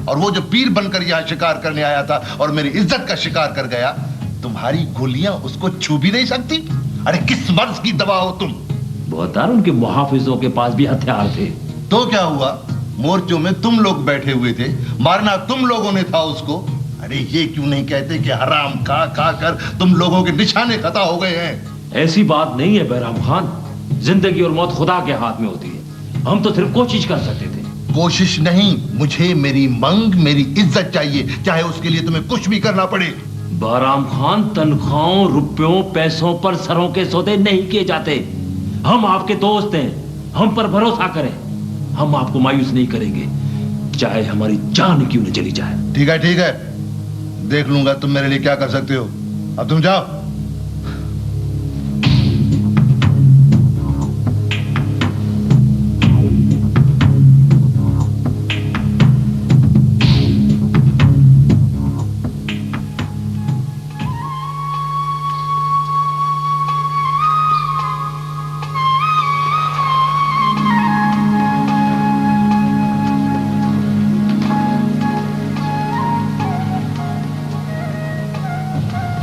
और वो जो पीर बनकर यहाँ शिकार करने आया था और मेरी इज्जत का शिकार कर गया, तुम्हारी गोलियां उसको छू भी नहीं सकती। अरे किस मर्ज की दवा हो तुम? बहुतार उनके मुहाफिजों के पास भी हथियार थे। तो क्या हुआ? मोर्चों में तुम लोग बैठे हुए थे, मारना तुम लोगों ने था उसको। अरे ये क्यों नहीं कहते कि हराम खा कर तुम लोगों के निशाने खता हो गए हैं? ऐसी बात नहीं है बैराम खान, जिंदगी और मौत खुदा के हाथ में होती है। हम तो सिर्फ कोशिश कर सकते थे। कोशिश नहीं, मुझे मेरी मंग, मेरी इज्जत चाहिए, चाहे उसके लिए तुम्हें कुछ भी करना पड़े। बैराम खान, तनख्वाहों, रुपयों, पैसों पर सरों के सौदे नहीं किए जाते। हम आपके दोस्त हैं, हम पर भरोसा करें। हम आपको मायूस नहीं करेंगे, चाहे हमारी जान क्यों न चली जाए। ठीक है, देख लूंगा तुम मेरे लिए क्या कर सकते हो। अब तुम जाओ।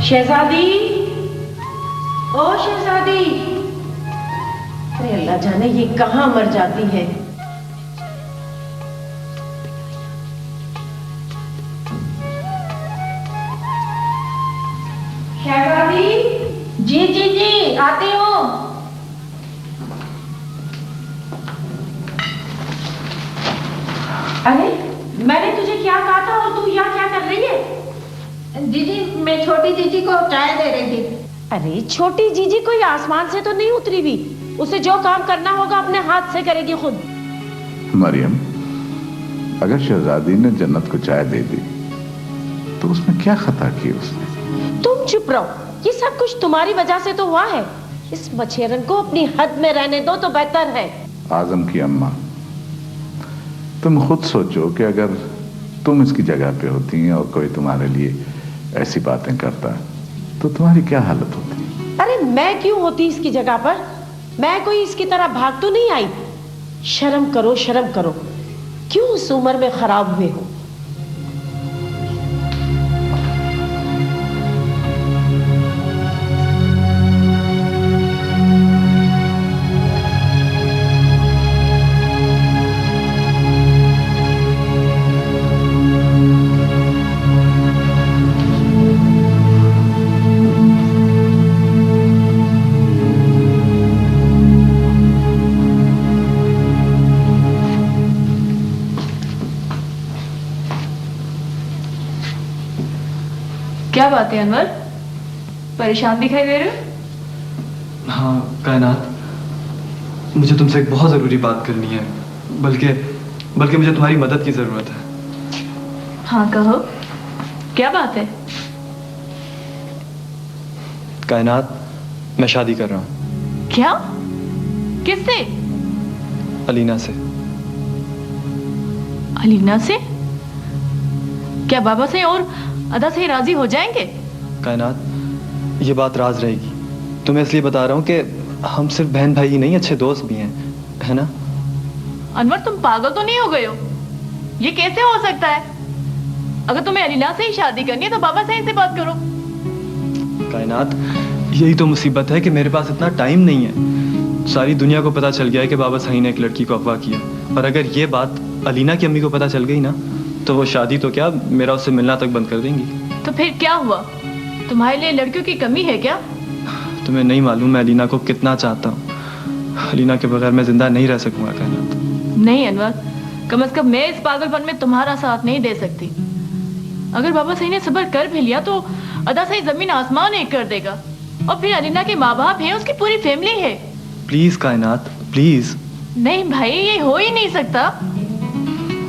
शहजादी, ओ शहजादी। अरे अल्लाह जाने ये कहां मर जाती है। शहजादी। जी आती हूँ। अरे मैंने तुझे क्या कहा था और तू यहाँ क्या कर रही है? जीजी, मैं छोटी जीजी को चाय दे रही थी। अरे छोटी जीजी कोई आसमान से तो नहीं उतरी हुई, उसे जो काम करना होगा अपने हाथ से करेगी खुद। मरियम, अगर शहजादी ने जन्नत को चाय दे दी तो उसमें क्या खता की उसने? तुम चुप रहो, ये सब कुछ तुम्हारी वजह से तो हुआ है। इस मछेरन को अपनी हद में रहने दो तो बेहतर है। आजम की अम्मा, तुम खुद सोचो कि अगर तुम इसकी जगह पे होती और कोई तुम्हारे लिए ऐसी बातें करता तो तुम्हारी क्या हालत होती? अरे मैं क्यों होती इसकी जगह पर? मैं कोई इसकी तरह भाग तो नहीं आई। शर्म करो, शर्म करो। क्यों उस उम्र में खराब हुए हो? क्या बात है अनवर, परेशान दिखाई दे रहे हो? हाँ कायनात, मुझे तुमसे एक बहुत ज़रूरी बात करनी है, बल्कि मुझे तुम्हारी मदद की ज़रूरत है। हाँ कहो, क्या बात है? कायनात, मैं शादी कर रहा हूँ। क्या? किससे? अलीना से। अलीना से? क्या बाबा से और अदा से राजी हो जाएंगे? कायनात, ये बात राज रहेगी। तुम्हें इसलिए बता रहा हूँ कि हम सिर्फ बहन भाई ही नहीं, अच्छे दोस्त भी हैं, है ना? अनवर, तुम पागल तो नहीं हो गए हो? ये कैसे हो सकता है? अगर तुम्हें अलीना से ही शादी करनी है तो बाबा से बात करो। कायनात, यही तो मुसीबत है कि मेरे पास इतना टाइम नहीं है। सारी दुनिया को पता चल गया है कि बाबा सही ने एक लड़की को अगवा किया, और अगर ये बात अलीना की अम्मी को पता चल गई ना, तो वो शादी तो क्या, मेरा उससे मिलना तक बंद कर देंगी। तो फिर क्या हुआ? तुम्हारे लिए लड़कियों की कमी है क्या? तुम्हें नहीं मालूम मैं अलीना को कितना चाहता हूँ। अलीना के बगैर मैं जिंदा नहीं रह सकूंगा कायनात। नहीं अनवर, कम से कम मैं इस पागलपन में तुम्हारा साथ नहीं दे सकती। अगर बाबा सही ने सब्र कर भी लिया तो अदा सही जमीन आसमान एक कर देगा, और फिर अलीना के माँ बाप हैं, उसकी पूरी फैमिली है। प्लीज कायनात, प्लीज। नहीं भाई, ये हो ही नहीं सकता।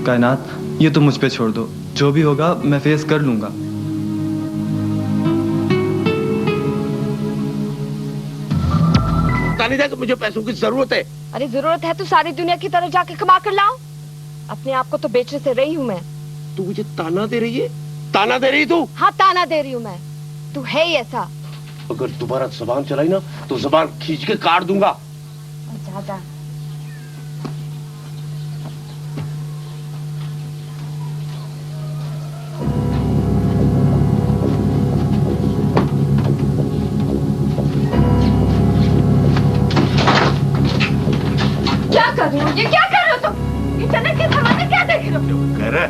कायनात, ये तुम मुझ पे छोड़ दो, जो भी होगा मैं फेस कर लूंगा। नहीं था कि मुझे पैसों की जरूरत है। अरे जरूरत है तो सारी दुनिया की तरह जाके कमा कर लाओ। अपने आप को तो बेचने से रही हूँ मैं। तू मुझे ताना दे रही है? ताना दे रही तू? हाँ ताना दे रही हूँ मैं, तू है ही ऐसा। अगर दोबारा जबान चलाई ना तो जबान खींच के काट दूंगा। ज्यादा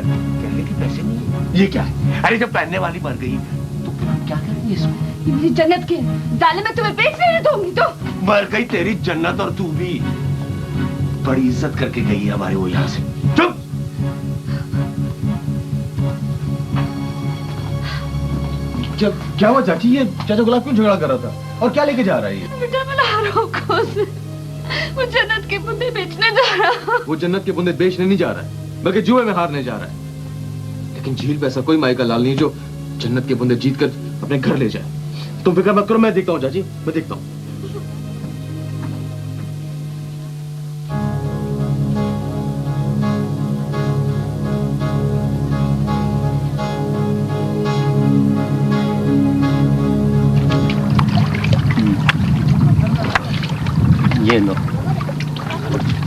कहने के पैसे नहीं है। ये क्या है? अरे जब पहनने वाली मर गई तो फिर हम क्या करेंगे इसमें? मेरी जन्नत के डाले मैं तुम्हें बेच नहीं दूंगी तो। मर गई तेरी जन्नत और तू भी। बड़ी इज्जत करके गई है हमारी वो यहाँ से। चुप। क्या हुआ चाची? ये चाचा गुलाब क्यों झगड़ा कर रहा था और क्या लेके जा रहा है ये? बेटा मैं ला रहा हूँ वो जन्नत के बुंदे बेचने जा रहा। वो जन्नत के बुंदे बेचने नहीं जा रहा है बल्कि जुए में हारने जा रहा है। लेकिन झील पे ऐसा कोई माई का लाल नहीं जो जन्नत के बुंदे जीत कर अपने घर ले जाए। तुम फिक्र मत करो, मैं देखता हूँ चाची, मैं देखता हूँ। ये लो,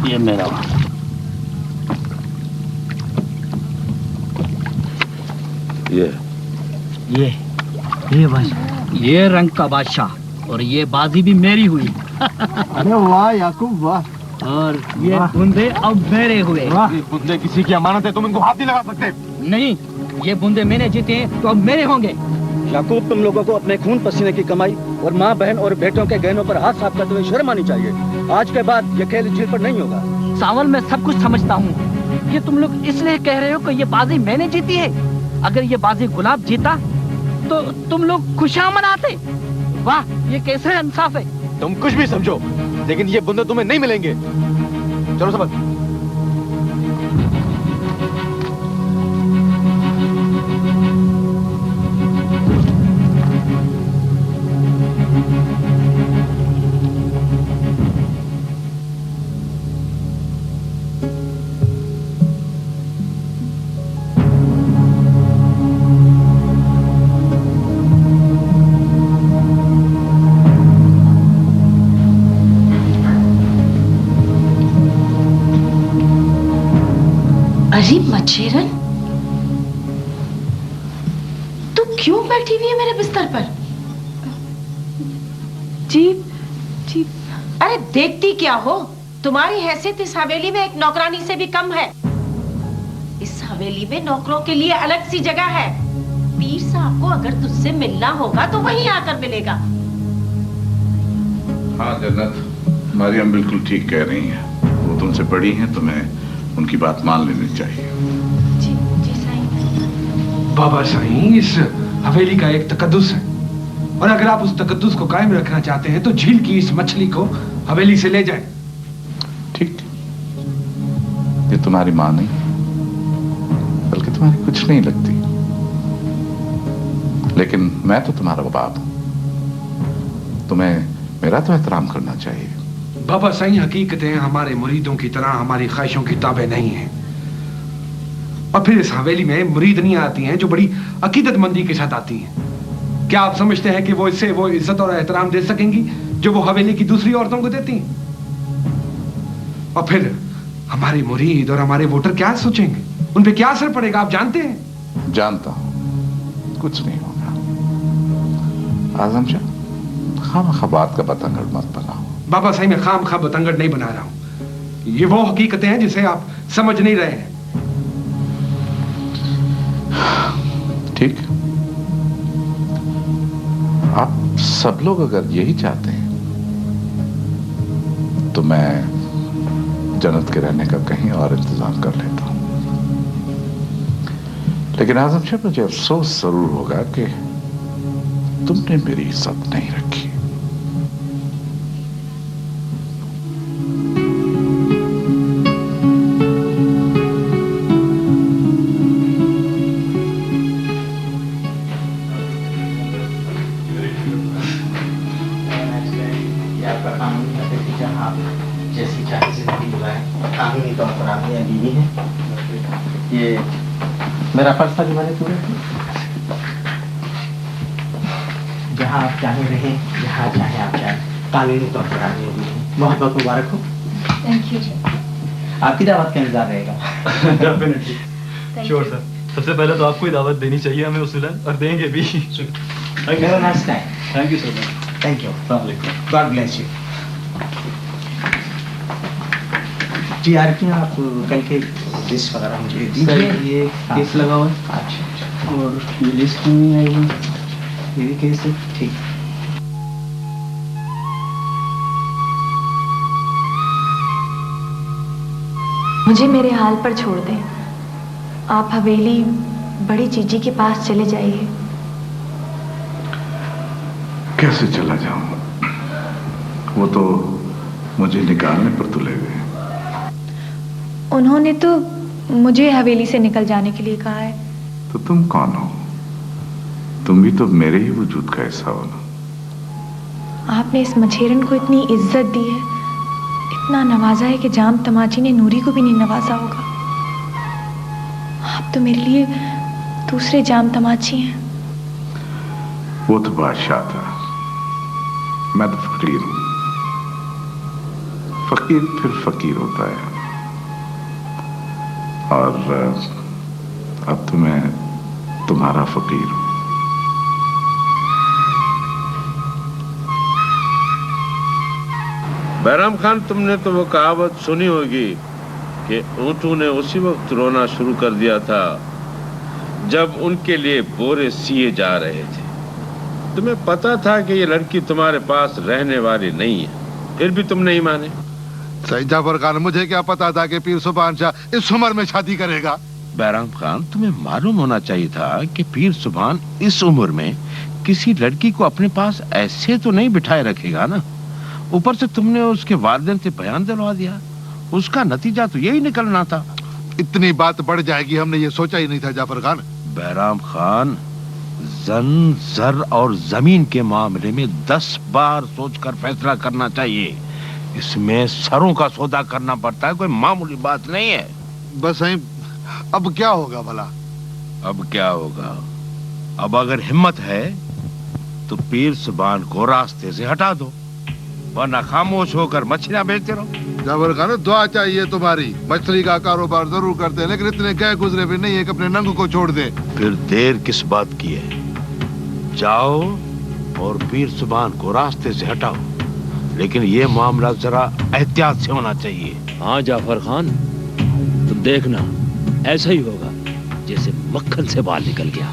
ये मेरा। ये बस ये रंग का बादशाह और ये बाजी भी मेरी हुई। अरे वाह याकूब वाह। और ये बूंदे अब मेरे हुए। ये बूंदे किसी की अमानत है, तुम इनको हाथ नहीं लगा सकते। नहीं, ये बूंदे मैंने जीते हैं तो अब मेरे होंगे। याकूब, तुम लोगों को अपने खून पसीने की कमाई और माँ बहन और बेटों के गहनों पर हाथ साफ करते हुए शर्म आनी चाहिए। आज के बाद ये खेल झील पर नहीं होगा। सावल, मैं सब कुछ समझता हूँ। ये तुम लोग इसलिए कह रहे हो कि ये बाजी मैंने जीती है। अगर ये बाजी गुलाब जीता तो तुम लोग खुशियाँ मनाते। वाह, ये कैसे इंसाफ है। तुम कुछ भी समझो, लेकिन ये बूंदे तुम्हें नहीं मिलेंगे। चलो सबक। अरे मच्छेरन, तू क्यों बैठी हुई है मेरे बिस्तर पर? जी जी। अरे देखती क्या हो? तुम्हारी हैसियत इस हवेली में एक नौकरानी से भी कम है। इस हवेली में नौकरों के लिए अलग सी जगह है। पीर साहब को अगर तुझसे मिलना होगा तो वहीं आकर मिलेगा। हाँ जन्नत, मरियम बिल्कुल ठीक कह रही है। वो तुमसे बड़ी हैं, तुम्हें उनकी बात मान लेनी चाहिए। जी जी साईं। बाबा साईं, इस हवेली का एक तकद्दुस है और अगर आप उस तकद्दुस को कायम रखना चाहते हैं तो झील की इस मछली को हवेली से ले जाएं। ठीक, ये तुम्हारी माँ नहीं बल्कि तुम्हारी कुछ नहीं लगती, लेकिन मैं तो तुम्हारा बाप हूं। तुम्हें मेरा तो एहतराम करना चाहिए। बाबा साईं, हकीकतें हमारे मुरीदों की तरह हमारी ख्वाहिशों की ताबे नहीं हैं। और फिर इस हवेली में मुरीदनियां आती हैं जो बड़ी अकीदतमंदी के साथ आती हैं। क्या आप समझते हैं कि वो इससे वो इज्जत और एहतराम दे सकेंगी जो वो हवेली की दूसरी औरतों को देती हैं? और फिर हमारे मुरीद और हमारे वोटर क्या सोचेंगे? उन पे क्या असर पड़ेगा आप जानते हैं? जानता हूं, कुछ नहीं होगा। आजम शाह, खामखा बात का बतंगड़ मत बनाओ। बाबा साईं, मैं खाम खा बतंगड़ नहीं बना रहा हूं। ये वो हकीकतें हैं जिसे आप समझ नहीं रहे हैं। ठीक, आप सब लोग अगर यही चाहते हैं तो मैं जन्नत के रहने का कहीं और इंतजाम कर लेता हूं। लेकिन आजम शाह, मुझे अफसोस जरूर होगा कि तुमने मेरी इज्जत नहीं रखी। ये मेरा पर्स था जो मैंने पूरा जहाँ आप चाहे रहें, जहाँ चाहे आप जाए, कानूनी तौर पर आगे बहुत बहुत मुबारक हो। Thank you. आपकी दावत का इंतजार रहेगा। Definitely, sure sir. सबसे पहले तो आपको ही दावत देनी चाहिए हमें उसूलन, और देंगे भी। Have a nice time. Thank you sir. Thank you. अस्सलाम वालेकुम। God bless you. जी आरती, आप कल के लिस्ट वगैरह मुझे दे सर दीजिए। ये केस लगा हुआ है। अच्छा और ये लिस्ट नहीं आई हुई, ये भी केस है। ठीक। मुझे मेरे हाल पर छोड़ दें। आप हवेली बड़ी जीजी के पास चले जाइए। कैसे चला जाऊं? वो तो मुझे निकालने पर तुले गए। उन्होंने तो मुझे हवेली से निकल जाने के लिए कहा है। तो तुम कौन हो? तुम भी तो मेरे ही वजूद का हिस्सा हो ना। आपने इस मछेरन को इतनी इज्जत दी है, इतना नवाजा है कि जाम तमाची ने नूरी को भी नहीं नवाजा होगा। आप तो मेरे लिए दूसरे जाम तमाची हैं। वो तो बादशाह था, मैं तो फकीर हूं। फकीर फिर फकीर होता है। और अब तो मैं तुम्हारा फकीर हूं। बैराम खान, तुमने तो वो कहावत सुनी होगी कि ऊँटों ने उसी वक्त रोना शुरू कर दिया था जब उनके लिए बोरे सिए जा रहे थे। तुम्हें पता था कि ये लड़की तुम्हारे पास रहने वाली नहीं है, फिर भी तुम नहीं माने। सईद जाफर खान, मुझे क्या पता था कि पीर सुभान शाह इस उम्र में शादी करेगा। बैराम खान, तुम्हें मालूम होना चाहिए था कि पीर सुभान इस उम्र में किसी लड़की को अपने पास ऐसे तो नहीं बिठाए रखेगा ना। ऊपर से तुमने उसके वालिदैन से बयान दिलवा दिया, उसका नतीजा तो यही निकलना था। इतनी बात बढ़ जाएगी हमने ये सोचा ही नहीं था जाफर खान। बैराम खान, जन, जर और जमीन के मामले में 10 बार सोचकर फैसला करना चाहिए। इसमें सरों का सौदा करना पड़ता है, कोई मामूली बात नहीं है। बस अब क्या होगा भला? अब क्या होगा? अब अगर हिम्मत है तो पीर सुभान को रास्ते से हटा दो, वरना खामोश होकर मछलियां बेचते रहो। जाफर खान, दुआ चाहिए तुम्हारी। मछली का कारोबार जरूर करते हैं, लेकिन इतने गए गुजरे भी नहीं है कि अपने नंग को छोड़ दे। फिर देर किस बात की है? जाओ और पीर सुभान को रास्ते से हटाओ, लेकिन ये मामला जरा एहतियात से होना चाहिए। हाँ जाफर खान, तुम देखना ऐसा ही होगा जैसे मक्खन से बाल निकल गया।